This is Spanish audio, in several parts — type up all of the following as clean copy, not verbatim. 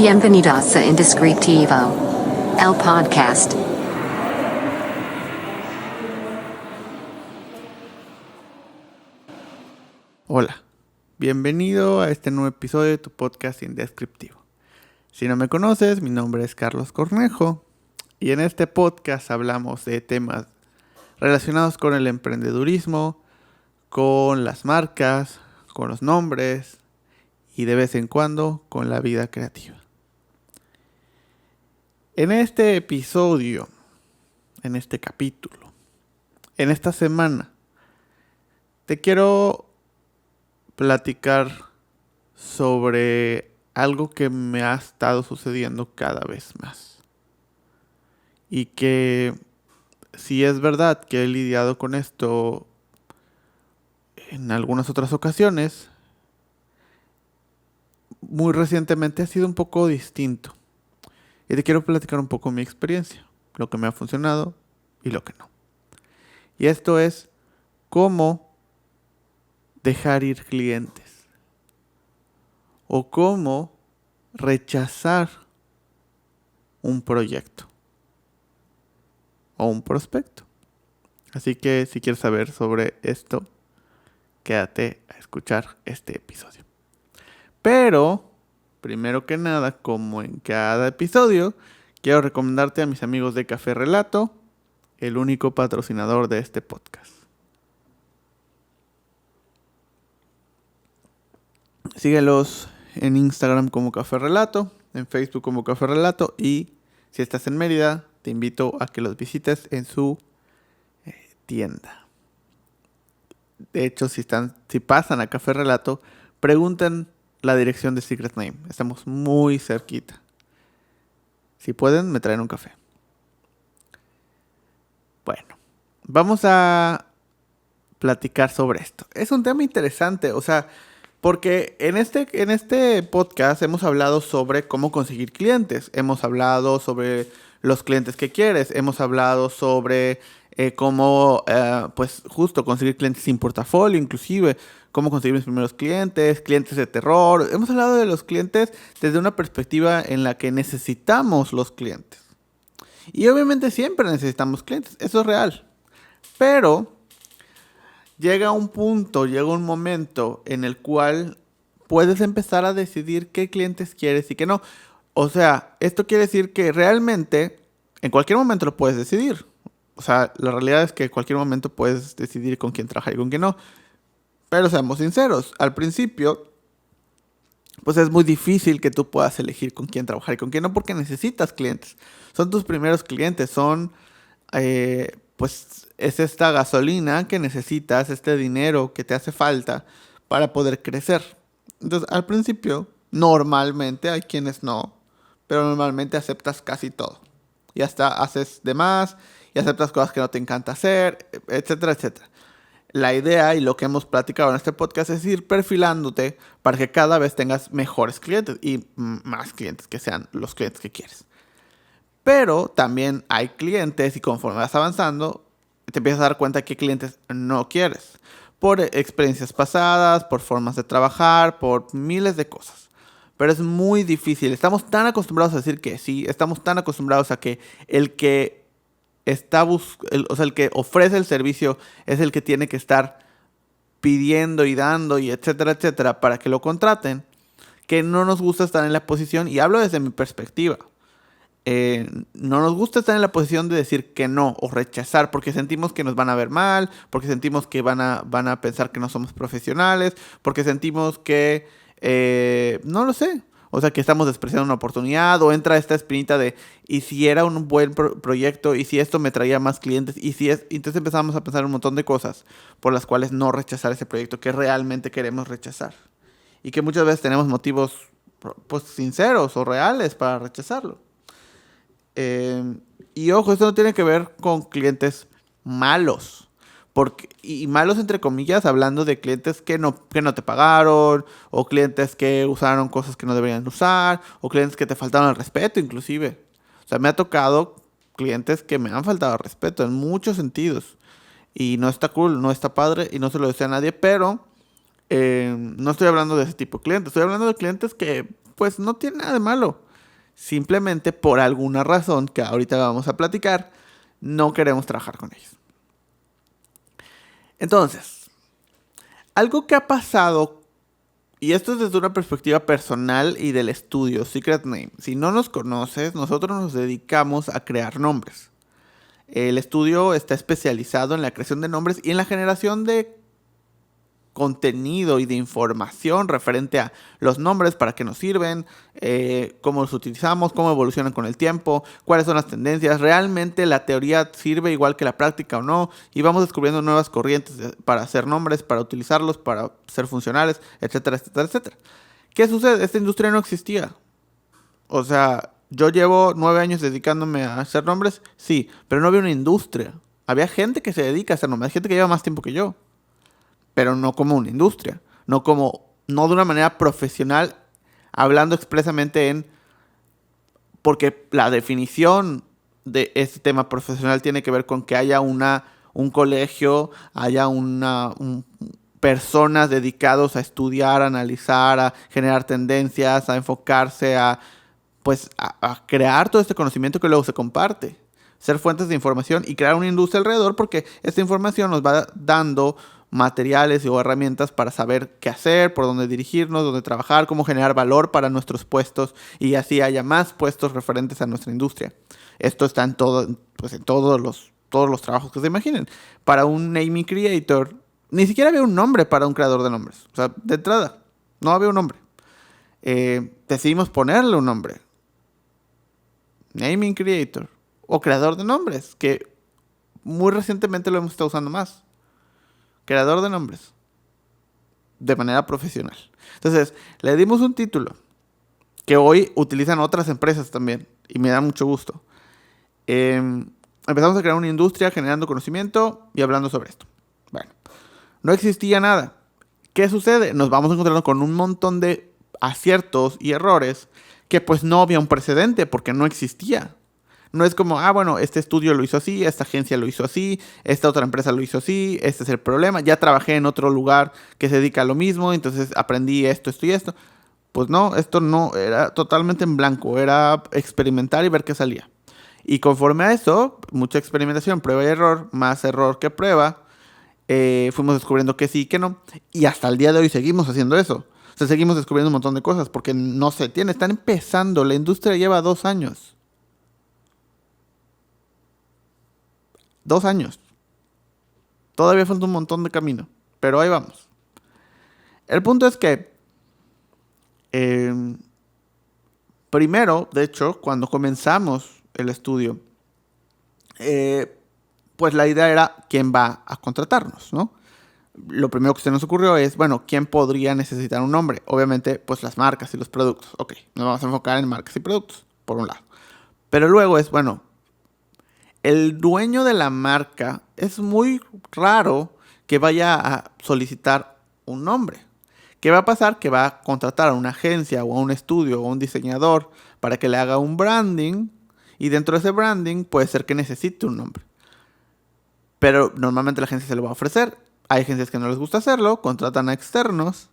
Bienvenidos a Indescriptivo, el podcast. Hola, bienvenido a este nuevo episodio de tu podcast Indescriptivo. Si no me conoces, mi nombre es Carlos Cornejo y en este podcast hablamos de temas relacionados con el emprendedurismo, con las marcas, con los nombres y de vez en cuando con la vida creativa. En este episodio, en este capítulo, en esta semana, te quiero platicar sobre algo que me ha estado sucediendo cada vez más. Y que si es verdad que he lidiado con esto en algunas otras ocasiones, muy recientemente ha sido un poco distinto. Y te quiero platicar un poco mi experiencia, lo que me ha funcionado y lo que no. Y esto es cómo dejar ir clientes o cómo rechazar un proyecto o un prospecto. Así que si quieres saber sobre esto, quédate a escuchar este episodio. Pero primero que nada, como en cada episodio, quiero recomendarte a mis amigos de Café Relato, el único patrocinador de este podcast. Síguelos en Instagram como Café Relato, en Facebook como Café Relato y si estás en Mérida, te invito a que los visites en su tienda. De hecho, si pasan a Café Relato, pregunten la dirección de Secret Name. Estamos muy cerquita. Si pueden, me traen un café. Bueno, vamos a platicar sobre esto. Es un tema interesante, porque en este podcast hemos hablado sobre cómo conseguir clientes. Hemos hablado sobre los clientes que quieres. Hemos hablado sobre cómo, justo conseguir clientes sin portafolio, inclusive cómo conseguir mis primeros clientes de terror. Hemos hablado de los clientes desde una perspectiva en la que necesitamos los clientes. Y obviamente siempre necesitamos clientes, eso es real. Pero llega un momento en el cual puedes empezar a decidir qué clientes quieres y qué no. O sea, esto quiere decir que realmente en cualquier momento lo puedes decidir. O sea, la realidad es que en cualquier momento puedes decidir con quién trabajar y con quién no. Pero seamos sinceros, al principio, pues es muy difícil que tú puedas elegir con quién trabajar y con quién no, porque necesitas clientes. Son tus primeros clientes, es esta gasolina que necesitas, este dinero que te hace falta para poder crecer. Entonces, al principio, normalmente hay quienes no, pero normalmente aceptas casi todo. Y hasta haces de más y aceptas cosas que no te encanta hacer, etcétera, etcétera. La idea y lo que hemos platicado en este podcast es ir perfilándote para que cada vez tengas mejores clientes y más clientes que sean los clientes que quieres. Pero también hay clientes y conforme vas avanzando, te empiezas a dar cuenta de qué clientes no quieres. Por experiencias pasadas, por formas de trabajar, por miles de cosas. Pero es muy difícil. Estamos tan acostumbrados a decir que sí, estamos tan acostumbrados a que el que el que ofrece el servicio es el que tiene que estar pidiendo y dando y etcétera, etcétera, para que lo contraten, que no nos gusta estar en la posición, y hablo desde mi perspectiva, no nos gusta estar en la posición de decir que no o rechazar porque sentimos que nos van a ver mal, porque sentimos que van a pensar que no somos profesionales, porque sentimos que, no lo sé, o sea, que estamos despreciando una oportunidad, o entra esta espinita de, ¿y si era un buen proyecto? ¿Y si esto me traía más clientes? Entonces empezamos a pensar un montón de cosas por las cuales no rechazar ese proyecto que realmente queremos rechazar. Y que muchas veces tenemos motivos, pues, sinceros o reales para rechazarlo. Y ojo, esto no tiene que ver con clientes malos. Y malos entre comillas, hablando de clientes que no te pagaron, o clientes que usaron cosas que no deberían usar, o clientes que te faltaron al respeto inclusive. O sea, me ha tocado clientes que me han faltado al respeto en muchos sentidos. Y no está cool, no está padre, y no se lo deseo a nadie, pero no estoy hablando de ese tipo de clientes. Estoy hablando de clientes que pues no tienen nada de malo. Simplemente por alguna razón que ahorita vamos a platicar, no queremos trabajar con ellos. Entonces, algo que ha pasado, y esto es desde una perspectiva personal y del estudio Secret Name. Si no nos conoces, nosotros nos dedicamos a crear nombres. El estudio está especializado en la creación de nombres y en la generación de contenido y de información referente a los nombres, para qué nos sirven, cómo los utilizamos, cómo evolucionan con el tiempo, cuáles son las tendencias. ¿Realmente la teoría sirve igual que la práctica o no? Y vamos descubriendo nuevas corrientes para hacer nombres, para utilizarlos, para ser funcionales, etcétera, etcétera, etcétera. ¿Qué sucede? Esta industria no existía. O sea, yo llevo 9 años dedicándome a hacer nombres, sí, pero no había una industria. Había gente que se dedica a hacer nombres, hay gente que lleva más tiempo que yo, pero no como una industria, no de una manera profesional, hablando expresamente porque la definición de este tema profesional tiene que ver con que haya un colegio, haya personas dedicados a estudiar, a analizar, a generar tendencias, a enfocarse, a crear todo este conocimiento que luego se comparte, ser fuentes de información y crear una industria alrededor, porque esta información nos va dando materiales o herramientas para saber qué hacer, por dónde dirigirnos, dónde trabajar, cómo generar valor para nuestros puestos y así haya más puestos referentes a nuestra industria. Esto está en todos los trabajos que se imaginen. Para un naming creator, ni siquiera había un nombre para un creador de nombres. O sea, de entrada, no había un nombre. Decidimos ponerle un nombre. Naming creator o creador de nombres, que muy recientemente lo hemos estado usando más. Creador de nombres. De manera profesional. Entonces, le dimos un título que hoy utilizan otras empresas también. Y me da mucho gusto. Empezamos a crear una industria generando conocimiento y hablando sobre esto. Bueno, no existía nada. ¿Qué sucede? Nos vamos encontrando con un montón de aciertos y errores que pues no había un precedente porque no existía. No es como, bueno, este estudio lo hizo así, esta agencia lo hizo así, esta otra empresa lo hizo así, este es el problema. Ya trabajé en otro lugar que se dedica a lo mismo, entonces aprendí esto y esto. Pues no, esto no, era totalmente en blanco, era experimentar y ver qué salía. Y conforme a eso, mucha experimentación, prueba y error, más error que prueba, fuimos descubriendo que sí y que no. Y hasta el día de hoy seguimos haciendo eso. O sea, seguimos descubriendo un montón de cosas porque no se tiene, están empezando, la industria lleva 2 años. 2 años. Todavía falta un montón de camino, pero ahí vamos. El punto es que primero, de hecho, cuando comenzamos el estudio, pues la idea era quién va a contratarnos, ¿no? Lo primero que se nos ocurrió es, bueno, ¿quién podría necesitar un nombre? Obviamente, pues las marcas y los productos. Ok, nos vamos a enfocar en marcas y productos, por un lado. Pero luego es, bueno, el dueño de la marca es muy raro que vaya a solicitar un nombre. ¿Qué va a pasar? Que va a contratar a una agencia o a un estudio o a un diseñador para que le haga un branding y dentro de ese branding puede ser que necesite un nombre. Pero normalmente la agencia se lo va a ofrecer. Hay agencias que no les gusta hacerlo, contratan a externos,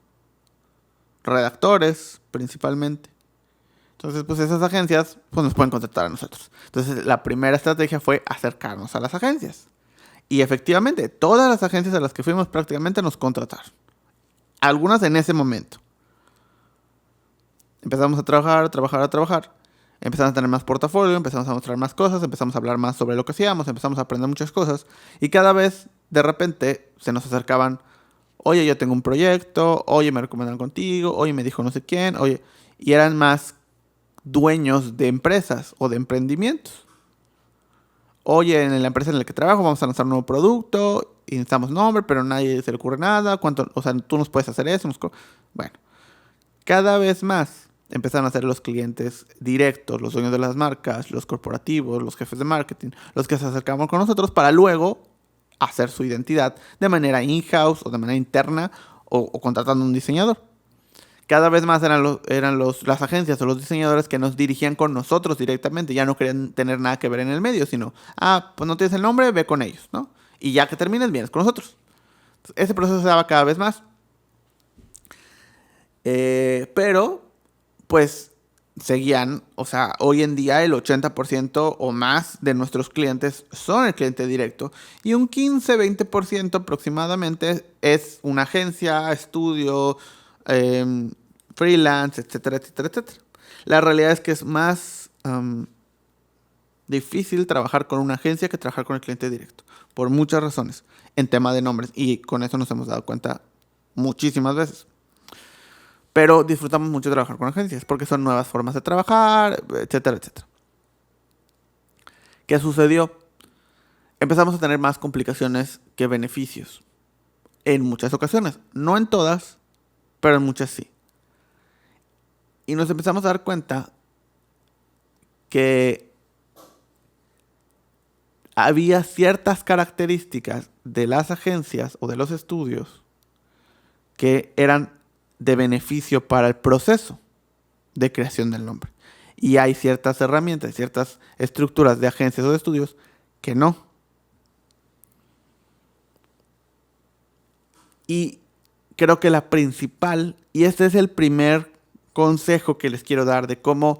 redactores principalmente. Entonces, pues esas agencias pues nos pueden contratar a nosotros. Entonces, la primera estrategia fue acercarnos a las agencias. Y efectivamente, todas las agencias a las que fuimos prácticamente nos contrataron. Algunas en ese momento. Empezamos a trabajar. Empezamos a tener más portafolio, empezamos a mostrar más cosas, empezamos a hablar más sobre lo que hacíamos, empezamos a aprender muchas cosas. Y cada vez, de repente, se nos acercaban, oye, yo tengo un proyecto, oye, me recomendaron contigo, oye, me dijo no sé quién, oye. Y eran más dueños de empresas o de emprendimientos. Oye, en la empresa en la que trabajo vamos a lanzar un nuevo producto y necesitamos nombre, pero a nadie se le ocurre nada. O sea, tú nos puedes hacer eso. Bueno, cada vez más empezaron a ser los clientes directos, los dueños de las marcas, los corporativos, los jefes de marketing, los que se acercaban con nosotros para luego hacer su identidad de manera in-house o de manera interna o contratando un diseñador. Cada vez más eran las agencias o los diseñadores que nos dirigían con nosotros directamente. Ya no querían tener nada que ver en el medio, sino, pues no tienes el nombre, ve con ellos, ¿no? Y ya que termines, vienes con nosotros. Entonces, ese proceso se daba cada vez más. Pero, pues, seguían, o sea, hoy en día el 80% o más de nuestros clientes son el cliente directo y un 15-20% aproximadamente es una agencia, estudio, freelance, etcétera, etcétera, etcétera. La realidad es que es más difícil trabajar con una agencia que trabajar con el cliente directo, por muchas razones, en tema de nombres, y con eso nos hemos dado cuenta muchísimas veces. Pero disfrutamos mucho de trabajar con agencias porque son nuevas formas de trabajar, etcétera, etcétera. ¿Qué sucedió? Empezamos a tener más complicaciones que beneficios. En muchas ocasiones. No en todas, pero en muchas sí. Y nos empezamos a dar cuenta que había ciertas características de las agencias o de los estudios que eran de beneficio para el proceso de creación del nombre. Y hay ciertas herramientas, ciertas estructuras de agencias o de estudios que no. Y creo que la principal, y este es el primer consejo que les quiero dar de cómo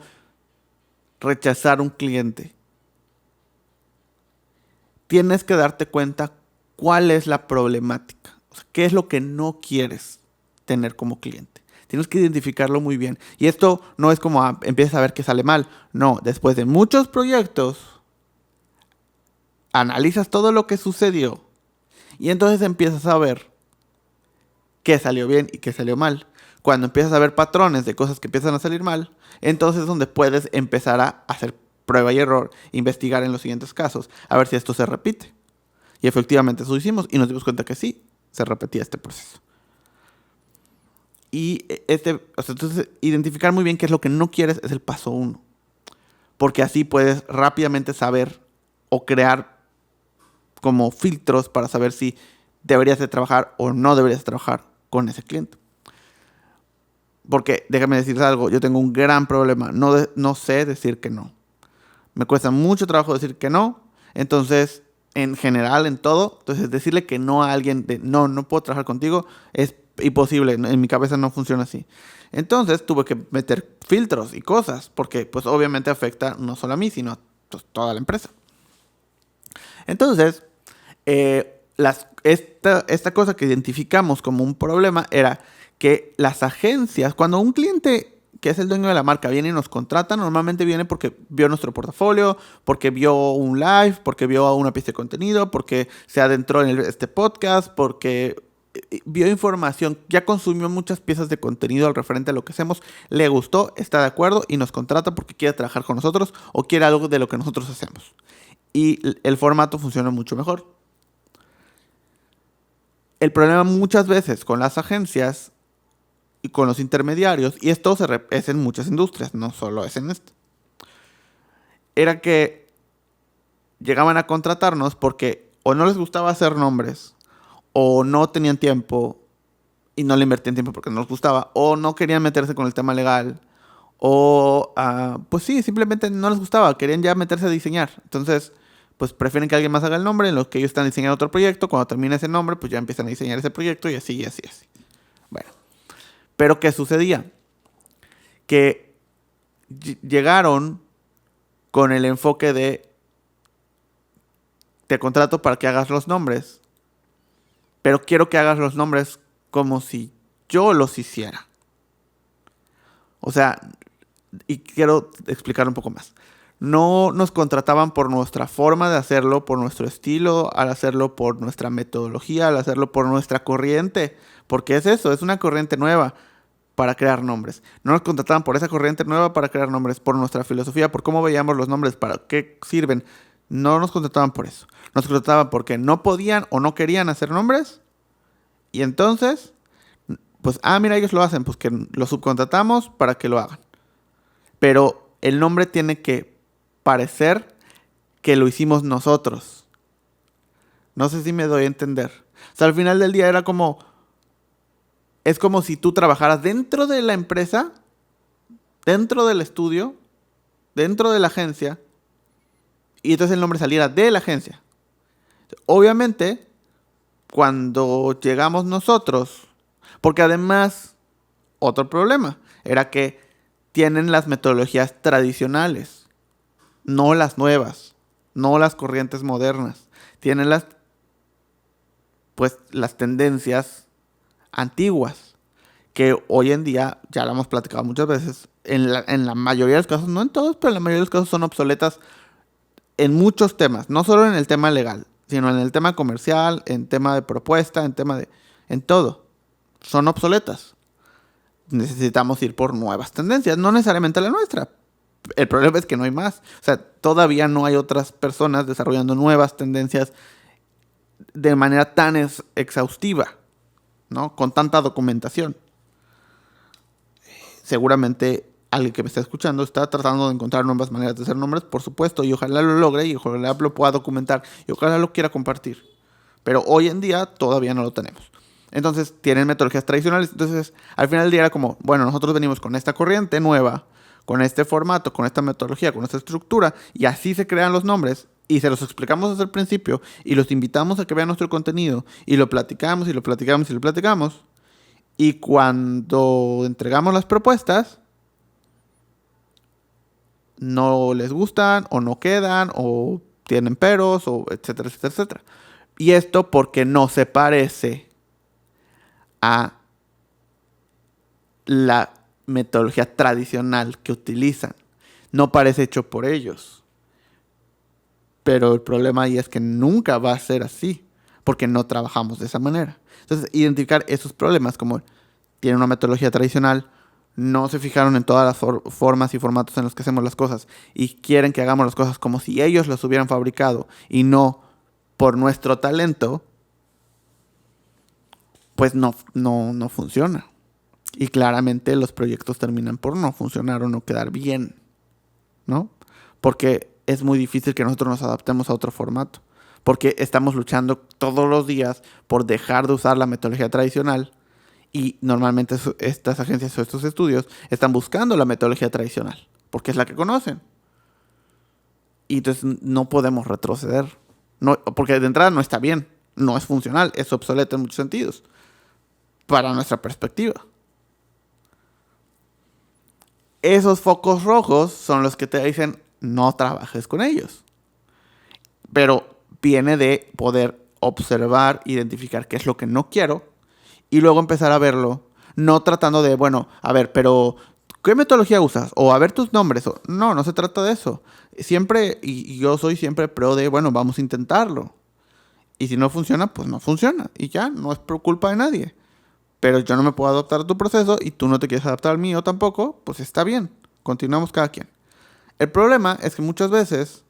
rechazar un cliente. Tienes que darte cuenta cuál es la problemática. O sea, qué es lo que no quieres tener como cliente. Tienes que identificarlo muy bien. Y esto no es como empiezas a ver que sale mal. No, después de muchos proyectos, analizas todo lo que sucedió y entonces empiezas a ver qué salió bien y qué salió mal. Cuando empiezas a ver patrones de cosas que empiezan a salir mal, entonces es donde puedes empezar a hacer prueba y error, investigar en los siguientes casos, a ver si esto se repite. Y efectivamente eso hicimos y nos dimos cuenta que sí, se repetía este proceso. Y entonces identificar muy bien qué es lo que no quieres es el paso 1. Porque así puedes rápidamente saber o crear como filtros para saber si deberías de trabajar o no deberías trabajar con ese cliente. Porque déjame decirles algo, yo tengo un gran problema, no sé decir que no. Me cuesta mucho trabajo decir que no, entonces en general, en todo, entonces decirle que no a alguien de no puedo trabajar contigo es imposible, en mi cabeza no funciona así. Entonces tuve que meter filtros y cosas, porque pues obviamente afecta no solo a mí, sino a toda la empresa. Entonces, esta cosa que identificamos como un problema era que las agencias, cuando un cliente que es el dueño de la marca viene y nos contrata, normalmente viene porque vio nuestro portafolio, porque vio un live, porque vio una pieza de contenido, porque se adentró en este podcast, porque vio información, ya consumió muchas piezas de contenido al referente a lo que hacemos, le gustó, está de acuerdo y nos contrata porque quiere trabajar con nosotros o quiere algo de lo que nosotros hacemos. Y el formato funciona mucho mejor. El problema muchas veces con las agencias y con los intermediarios, y esto es en muchas industrias, no solo es en esta, era que llegaban a contratarnos porque o no les gustaba hacer nombres, o no tenían tiempo y no le invertían tiempo porque no les gustaba, o no querían meterse con el tema legal, o pues sí, simplemente no les gustaba, querían ya meterse a diseñar. Entonces, pues prefieren que alguien más haga el nombre, en lo que ellos están diseñando otro proyecto, cuando termina ese nombre, pues ya empiezan a diseñar ese proyecto y así, y así, y así. Bueno, pero ¿qué sucedía? Que llegaron con el enfoque de te contrato para que hagas los nombres, pero quiero que hagas los nombres como si yo los hiciera. O sea, y quiero explicar un poco más. No nos contrataban por nuestra forma de hacerlo, por nuestro estilo, al hacerlo por nuestra metodología, al hacerlo por nuestra corriente, porque es eso, es una corriente nueva para crear nombres. No nos contrataban por esa corriente nueva para crear nombres, por nuestra filosofía, por cómo veíamos los nombres, para qué sirven. No nos contrataban por eso. Nos contrataban porque no podían o no querían hacer nombres. Y entonces, pues, mira, ellos lo hacen, pues que lo subcontratamos para que lo hagan. Pero el nombre tiene que parecer que lo hicimos nosotros. No sé si me doy a entender. O sea, al final del día era como... Es como si tú trabajaras dentro de la empresa, dentro del estudio, dentro de la agencia, y entonces el nombre saliera de la agencia. Obviamente, cuando llegamos nosotros, porque además, otro problema, era que tienen las metodologías tradicionales, no las nuevas, no las corrientes modernas. Tienen las tendencias antiguas, que hoy en día, ya lo hemos platicado muchas veces, en la mayoría de los casos, no en todos, pero en la mayoría de los casos son obsoletas en muchos temas, no solo en el tema legal, sino en el tema comercial, en tema de propuesta, en todo. Son obsoletas. Necesitamos ir por nuevas tendencias, no necesariamente la nuestra. El problema es que no hay más. O sea, todavía no hay otras personas desarrollando nuevas tendencias de manera tan exhaustiva, ¿no? Con tanta documentación. Seguramente alguien que me está escuchando está tratando de encontrar nuevas maneras de hacer nombres, por supuesto, y ojalá lo logre, y ojalá lo pueda documentar, y ojalá lo quiera compartir. Pero hoy en día todavía no lo tenemos. Entonces, tienen metodologías tradicionales. Entonces, al final del día era como, bueno, nosotros venimos con esta corriente nueva, con este formato, con esta metodología, con esta estructura, y así se crean los nombres, y se los explicamos desde el principio, y los invitamos a que vean nuestro contenido, y lo platicamos, y lo platicamos, y lo platicamos, y cuando entregamos las propuestas, no les gustan, o no quedan, o tienen peros, o etcétera, etcétera, etcétera. Y esto porque no se parece a la metodología tradicional que utilizan. No parece hecho por ellos. Pero el problema ahí es que nunca va a ser así, porque no trabajamos de esa manera. Entonces, identificar esos problemas, como tienen una metodología tradicional, no se fijaron en todas las formas y formatos en los que hacemos las cosas, y quieren que hagamos las cosas como si ellos las hubieran fabricado y no por nuestro talento, pues no funciona. Y claramente los proyectos terminan por no funcionar o no quedar bien, ¿no? Porque es muy difícil que nosotros nos adaptemos a otro formato. Porque estamos luchando todos los días por dejar de usar la metodología tradicional. Y normalmente estas agencias o estos estudios están buscando la metodología tradicional, porque es la que conocen. Y entonces no podemos retroceder. No, porque de entrada no está bien, no es funcional, es obsoleto en muchos sentidos, para nuestra perspectiva. Esos focos rojos son los que te dicen no trabajes con ellos. Pero viene de poder observar, identificar qué es lo que no quiero y luego empezar a verlo, no tratando de, bueno, a ver, pero ¿qué metodología usas? O a ver tus nombres. No se trata de eso. Siempre, y yo soy siempre pro de, bueno, vamos a intentarlo. Y si no funciona, pues no funciona. Y ya, no es por culpa de nadie. Pero yo no me puedo adaptar a tu proceso y tú no te quieres adaptar al mío tampoco, pues está bien. Continuamos cada quien. El problema es que muchas veces,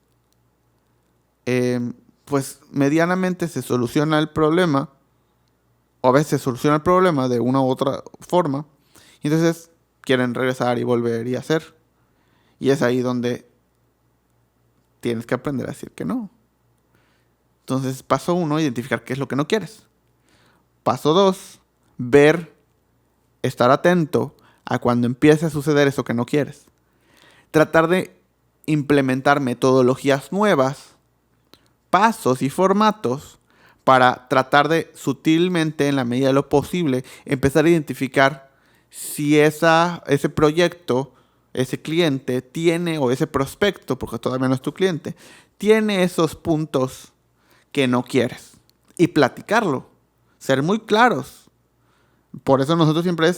pues medianamente se soluciona el problema, o a veces se soluciona el problema de una u otra forma, y entonces quieren regresar y volver y hacer. Y es ahí donde tienes que aprender a decir que no. Entonces, paso 1, identificar qué es lo que no quieres. Paso 2, ver, estar atento a cuando empiece a suceder eso que no quieres. Tratar de implementar metodologías nuevas, pasos y formatos para tratar de sutilmente, en la medida de lo posible, empezar a identificar si ese proyecto, ese cliente tiene, o ese prospecto, porque todavía no es tu cliente, tiene esos puntos que no quieres. Y platicarlo. Ser muy claros. Por eso nosotros siempre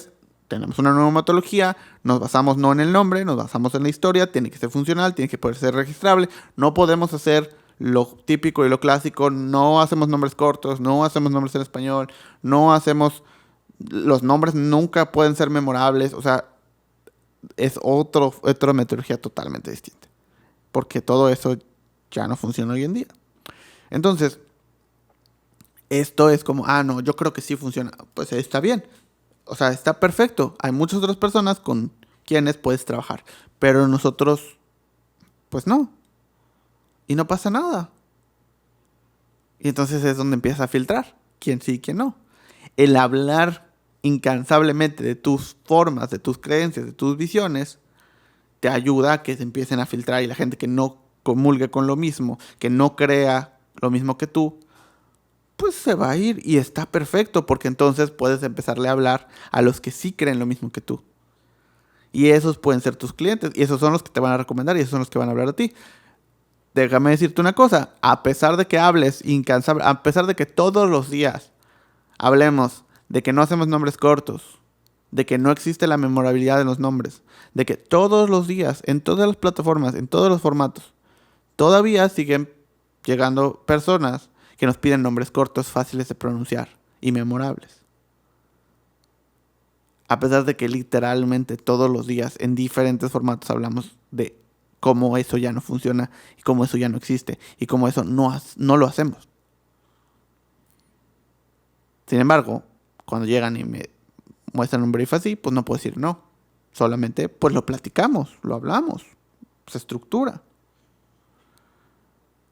tenemos una nueva metodología, nos basamos no en el nombre, nos basamos en la historia, tiene que ser funcional, tiene que poder ser registrable. No podemos hacer lo típico y lo clásico, no hacemos nombres cortos, no hacemos nombres en español, los nombres nunca pueden ser memorables, o sea, es otra metodología totalmente distinta. Porque todo eso ya no funciona hoy en día. Entonces, esto es como, no, yo creo que sí funciona. Pues está bien. O sea, está perfecto. Hay muchas otras personas con quienes puedes trabajar. Pero nosotros, pues no. Y no pasa nada. Y entonces es donde empieza a filtrar quién sí y quién no. El hablar incansablemente de tus formas, de tus creencias, de tus visiones, te ayuda a que se empiecen a filtrar, y la gente que no comulgue con lo mismo, que no crea lo mismo que tú, pues se va a ir, y está perfecto, porque entonces puedes empezarle a hablar a los que sí creen lo mismo que tú. Y esos pueden ser tus clientes. Y esos son los que te van a recomendar y esos son los que van a hablar a ti. Déjame decirte una cosa. A pesar de que hables incansable, a pesar de que todos los días hablemos de que no hacemos nombres cortos, de que no existe la memorabilidad de los nombres, de que todos los días, en todas las plataformas, en todos los formatos, todavía siguen llegando personas que nos piden nombres cortos, fáciles de pronunciar y memorables. A pesar de que literalmente todos los días en diferentes formatos hablamos de cómo eso ya no funciona y cómo eso ya no existe y cómo eso no lo hacemos. Sin embargo, cuando llegan y me muestran un brief así, pues no puedo decir no. Solamente pues lo platicamos, lo hablamos, se estructura.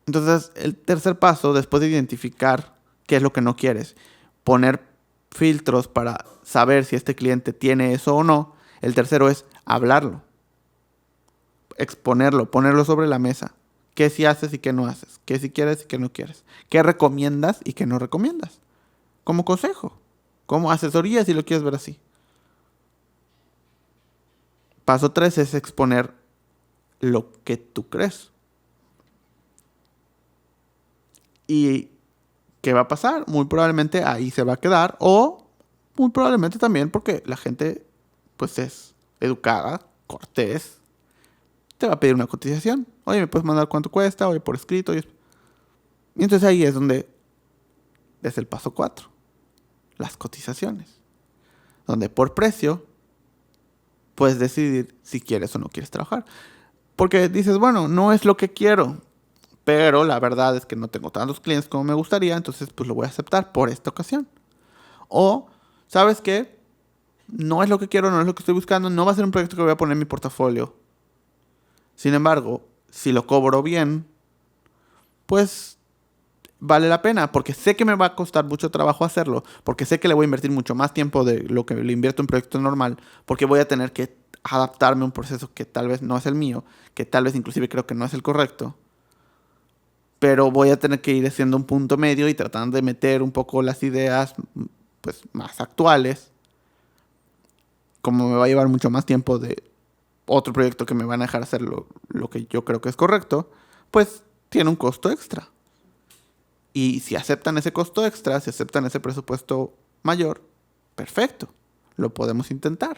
Entonces, el tercer paso, después de identificar qué es lo que no quieres, poner filtros para saber si este cliente tiene eso o no. El tercero es hablarlo, exponerlo, ponerlo sobre la mesa. ¿Qué sí haces y qué no haces? ¿Qué sí quieres y qué no quieres? ¿Qué recomiendas y qué no recomiendas? Como consejo, como asesoría si lo quieres ver así. Paso 3 es exponer lo que tú crees. ¿Y qué va a pasar? Muy probablemente ahí se va a quedar, o muy probablemente también porque la gente pues es educada, cortés, te va a pedir una cotización. Oye, ¿me puedes mandar cuánto cuesta? Oye, por escrito. Y entonces ahí es donde es el paso 4, las cotizaciones, donde por precio puedes decidir si quieres o no quieres trabajar. Porque dices, bueno, no es lo que quiero, pero la verdad es que no tengo tantos clientes como me gustaría, entonces pues lo voy a aceptar por esta ocasión. O, ¿sabes qué? No es lo que quiero, no es lo que estoy buscando, no va a ser un proyecto que voy a poner en mi portafolio. Sin embargo, si lo cobro bien, pues vale la pena, porque sé que me va a costar mucho trabajo hacerlo, porque sé que le voy a invertir mucho más tiempo de lo que le invierto en un proyecto normal, porque voy a tener que adaptarme a un proceso que tal vez no es el mío, que tal vez inclusive creo que no es el correcto. Pero voy a tener que ir haciendo un punto medio y tratando de meter un poco las ideas pues, más actuales. Como me va a llevar mucho más tiempo de otro proyecto que me van a dejar hacer lo que yo creo que es correcto, pues tiene un costo extra. Y si aceptan ese costo extra, si aceptan ese presupuesto mayor, perfecto, lo podemos intentar.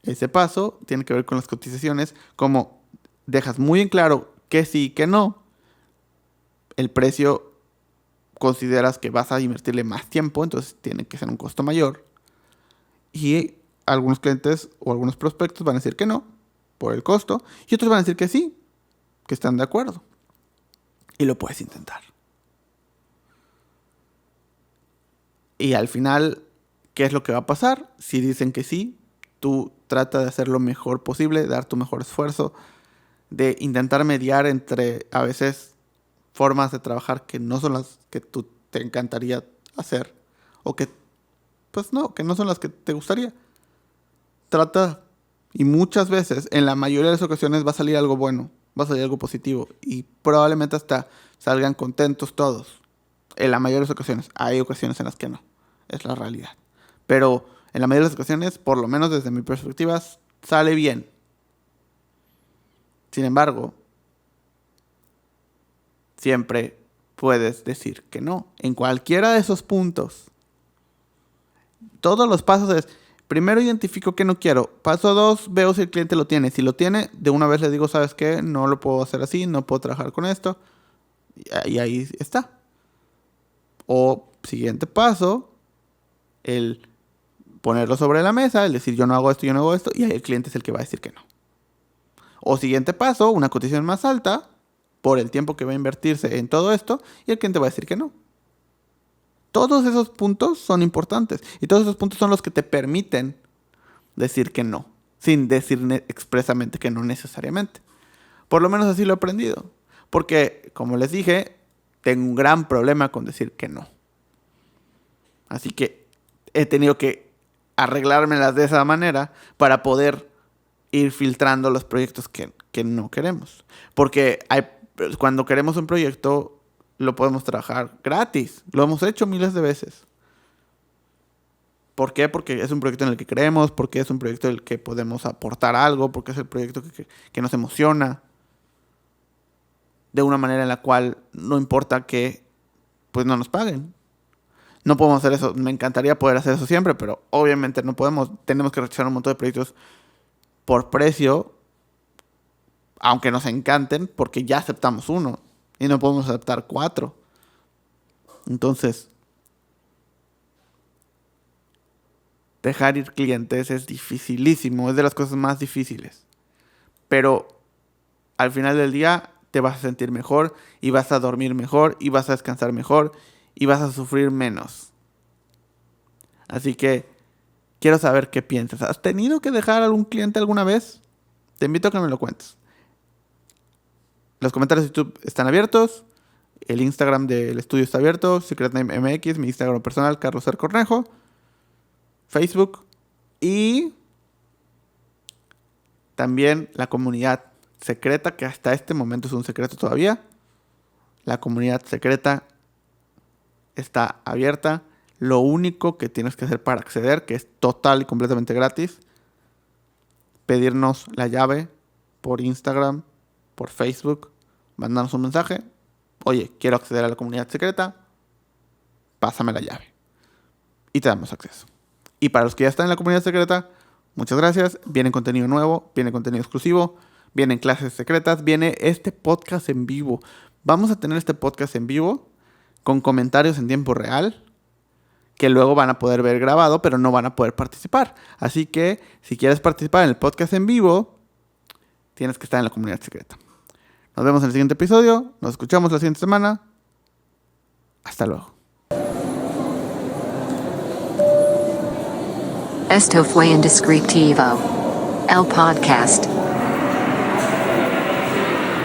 Ese paso tiene que ver con las cotizaciones, como dejas muy en claro que sí y que no. El precio consideras que vas a invertirle más tiempo, entonces tiene que ser un costo mayor. Y algunos clientes o algunos prospectos van a decir que no, por el costo, y otros van a decir que sí, que están de acuerdo. Y lo puedes intentar. Y al final, ¿qué es lo que va a pasar? Si dicen que sí, tú trata de hacer lo mejor posible, dar tu mejor esfuerzo, de intentar mediar entre a veces formas de trabajar que no son las que tú te encantaría hacer, o que pues no, que no son las que te gustaría. Trata, y muchas veces, en la mayoría de las ocasiones va a salir algo bueno, va a salir algo positivo, y probablemente hasta salgan contentos todos. En la mayoría de las ocasiones, hay ocasiones en las que no, es la realidad. Pero en la mayoría de las ocasiones, por lo menos desde mi perspectiva, sale bien. Sin embargo, siempre puedes decir que no. En cualquiera de esos puntos. Todos los pasos es, primero identifico que no quiero. Paso 2, veo si el cliente lo tiene. Si lo tiene, de una vez le digo, ¿sabes qué? No lo puedo hacer así, no puedo trabajar con esto. Y ahí está. O siguiente paso, el ponerlo sobre la mesa, el decir yo no hago esto, yo no hago esto. Y ahí el cliente es el que va a decir que no. O siguiente paso, una cotización más alta por el tiempo que va a invertirse en todo esto y el cliente va a decir que no. Todos esos puntos son importantes y todos esos puntos son los que te permiten decir que no, sin decir expresamente que no necesariamente. Por lo menos así lo he aprendido. Porque, como les dije, tengo un gran problema con decir que no. Así que he tenido que arreglármelas de esa manera para poder ir filtrando los proyectos que no queremos. Porque cuando queremos un proyecto, lo podemos trabajar gratis. Lo hemos hecho miles de veces. ¿Por qué? Porque es un proyecto en el que creemos, porque es un proyecto en el que podemos aportar algo, porque es el proyecto que nos emociona. De una manera en la cual no importa que pues no nos paguen. No podemos hacer eso. Me encantaría poder hacer eso siempre, pero obviamente no podemos. Tenemos que rechazar un montón de proyectos por precio, aunque nos encanten, porque ya aceptamos uno y no podemos aceptar 4. Entonces, dejar ir clientes es dificilísimo, es de las cosas más difíciles. Pero al final del día te vas a sentir mejor y vas a dormir mejor y vas a descansar mejor y vas a sufrir menos. Así que quiero saber qué piensas. ¿Has tenido que dejar a algún cliente alguna vez? Te invito a que me lo cuentes. Los comentarios de YouTube están abiertos. El Instagram del estudio está abierto. Secret Name MX, mi Instagram personal, Carlos R. Cornejo. Facebook. Y también la comunidad secreta, que hasta este momento es un secreto todavía. La comunidad secreta está abierta. Lo único que tienes que hacer para acceder, que es total y completamente gratis, pedirnos la llave por Instagram, por Facebook, mandarnos un mensaje. Oye, quiero acceder a la comunidad secreta, pásame la llave. Y te damos acceso. Y para los que ya están en la comunidad secreta, muchas gracias. Viene contenido nuevo, viene contenido exclusivo, vienen clases secretas, viene este podcast en vivo. Vamos a tener este podcast en vivo con comentarios en tiempo real, que luego van a poder ver grabado, pero no van a poder participar. Así que, si quieres participar en el podcast en vivo, tienes que estar en la comunidad secreta. Nos vemos en el siguiente episodio. Nos escuchamos la siguiente semana. Hasta luego. Esto fue Indescriptivo, el podcast.